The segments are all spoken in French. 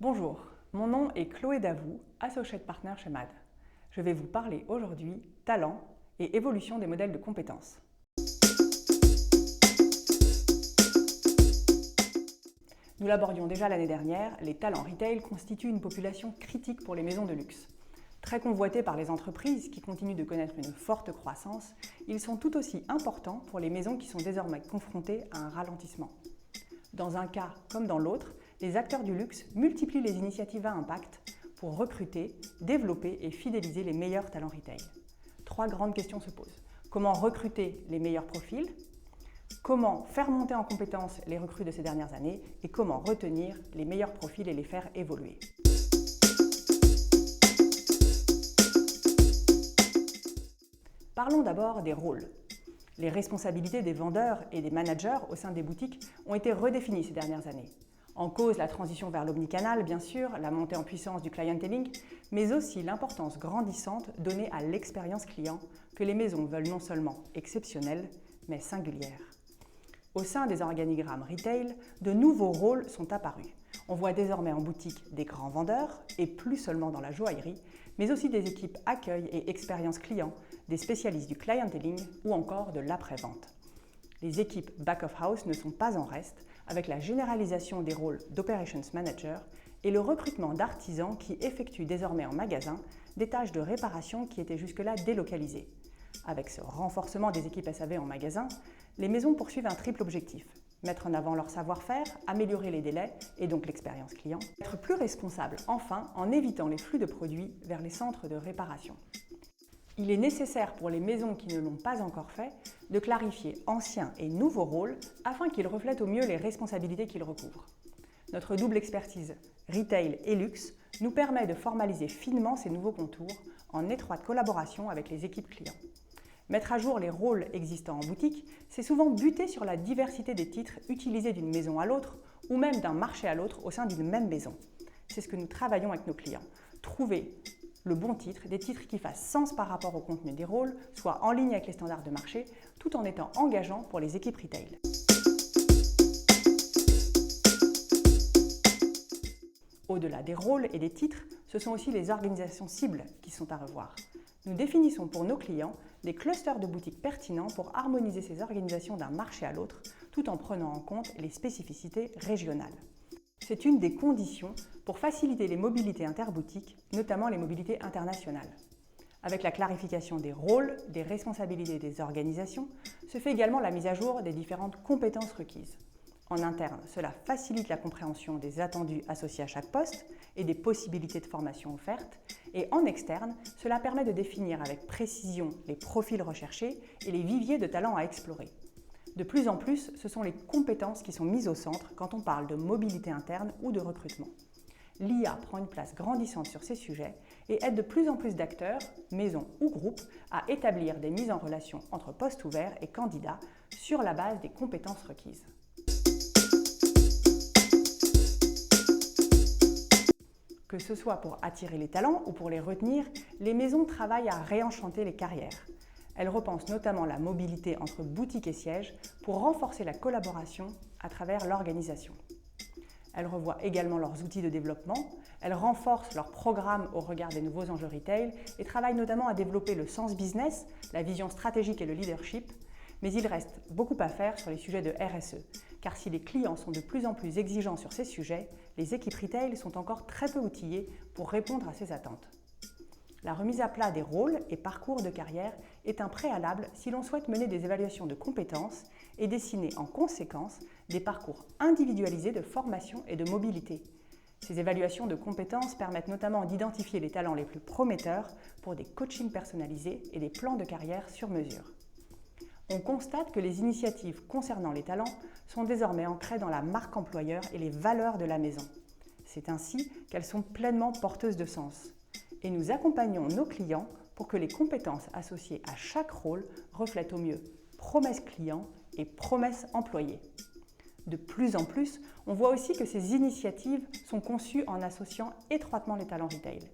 Bonjour, mon nom est Chloé Davout, Associate Partner chez MAD. Je vais vous parler aujourd'hui talent et évolution des modèles de compétences. Nous l'abordions déjà l'année dernière, les talents retail constituent une population critique pour les maisons de luxe. Très convoités par les entreprises qui continuent de connaître une forte croissance, ils sont tout aussi importants pour les maisons qui sont désormais confrontées à un ralentissement. Dans un cas comme dans l'autre, les acteurs du luxe multiplient les initiatives à impact pour recruter, développer et fidéliser les meilleurs talents retail. Trois grandes questions se posent. Comment recruter les meilleurs profils ? Comment faire monter en compétences les recrues de ces dernières années? Et comment retenir les meilleurs profils et les faire évoluer? Parlons d'abord des rôles. Les responsabilités des vendeurs et des managers au sein des boutiques ont été redéfinies ces dernières années. En cause, la transition vers l'omnicanal, bien sûr, la montée en puissance du clienteling, mais aussi l'importance grandissante donnée à l'expérience client que les maisons veulent non seulement exceptionnelle, mais singulière. Au sein des organigrammes retail, de nouveaux rôles sont apparus. On voit désormais en boutique des grands vendeurs, et plus seulement dans la joaillerie, mais aussi des équipes accueil et expérience client, des spécialistes du clienteling ou encore de l'après-vente. Les équipes back-of-house ne sont pas en reste, avec la généralisation des rôles d'Operations Manager et le recrutement d'artisans qui effectuent désormais en magasin des tâches de réparation qui étaient jusque-là délocalisées. Avec ce renforcement des équipes SAV en magasin, les maisons poursuivent un triple objectif. Mettre en avant leur savoir-faire, améliorer les délais et donc l'expérience client. Être plus responsable, enfin, en évitant les flux de produits vers les centres de réparation. Il est nécessaire pour les maisons qui ne l'ont pas encore fait de clarifier anciens et nouveaux rôles afin qu'ils reflètent au mieux les responsabilités qu'ils recouvrent. Notre double expertise retail et luxe nous permet de formaliser finement ces nouveaux contours en étroite collaboration avec les équipes clients. Mettre à jour les rôles existants en boutique, c'est souvent buter sur la diversité des titres utilisés d'une maison à l'autre ou même d'un marché à l'autre au sein d'une même maison. C'est ce que nous travaillons avec nos clients. Trouver le bon titre, des titres qui fassent sens par rapport au contenu des rôles, soient en ligne avec les standards de marché, tout en étant engageants pour les équipes retail. Au-delà des rôles et des titres, ce sont aussi les organisations cibles qui sont à revoir. Nous définissons pour nos clients des clusters de boutiques pertinents pour harmoniser ces organisations d'un marché à l'autre, tout en prenant en compte les spécificités régionales. C'est une des conditions pour faciliter les mobilités interboutiques, notamment les mobilités internationales. Avec la clarification des rôles, des responsabilités des organisations, se fait également la mise à jour des différentes compétences requises. En interne, cela facilite la compréhension des attendus associés à chaque poste et des possibilités de formation offertes. Et en externe, cela permet de définir avec précision les profils recherchés et les viviers de talents à explorer. De plus en plus, ce sont les compétences qui sont mises au centre quand on parle de mobilité interne ou de recrutement. L'IA prend une place grandissante sur ces sujets et aide de plus en plus d'acteurs, maisons ou groupes, à établir des mises en relation entre postes ouverts et candidats sur la base des compétences requises. Que ce soit pour attirer les talents ou pour les retenir, les maisons travaillent à réenchanter les carrières. Elles repensent notamment la mobilité entre boutiques et sièges pour renforcer la collaboration à travers l'organisation. Elles revoient également leurs outils de développement, elles renforcent leurs programmes au regard des nouveaux enjeux retail et travaillent notamment à développer le sens business, la vision stratégique et le leadership, mais il reste beaucoup à faire sur les sujets de RSE, car si les clients sont de plus en plus exigeants sur ces sujets, les équipes retail sont encore très peu outillées pour répondre à ces attentes. La remise à plat des rôles et parcours de carrière est un préalable si l'on souhaite mener des évaluations de compétences et dessiner en conséquence des parcours individualisés de formation et de mobilité. Ces évaluations de compétences permettent notamment d'identifier les talents les plus prometteurs pour des coachings personnalisés et des plans de carrière sur mesure. On constate que les initiatives concernant les talents sont désormais ancrées dans la marque employeur et les valeurs de la maison. C'est ainsi qu'elles sont pleinement porteuses de sens. Et nous accompagnons nos clients pour que les compétences associées à chaque rôle reflètent au mieux promesses clients et promesses employés. De plus en plus, on voit aussi que ces initiatives sont conçues en associant étroitement les talents retail.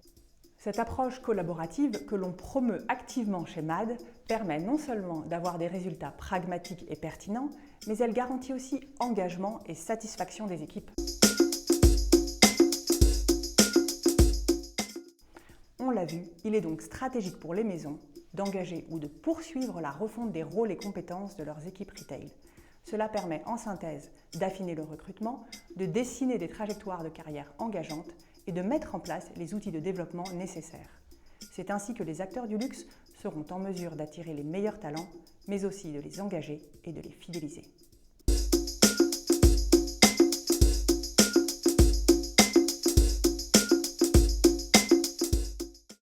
Cette approche collaborative que l'on promeut activement chez MAD permet non seulement d'avoir des résultats pragmatiques et pertinents, mais elle garantit aussi engagement et satisfaction des équipes. l'a vu, il est donc stratégique pour les maisons d'engager ou de poursuivre la refonte des rôles et compétences de leurs équipes retail. Cela permet en synthèse d'affiner le recrutement, de dessiner des trajectoires de carrière engageantes et de mettre en place les outils de développement nécessaires. C'est ainsi que les acteurs du luxe seront en mesure d'attirer les meilleurs talents, mais aussi de les engager et de les fidéliser.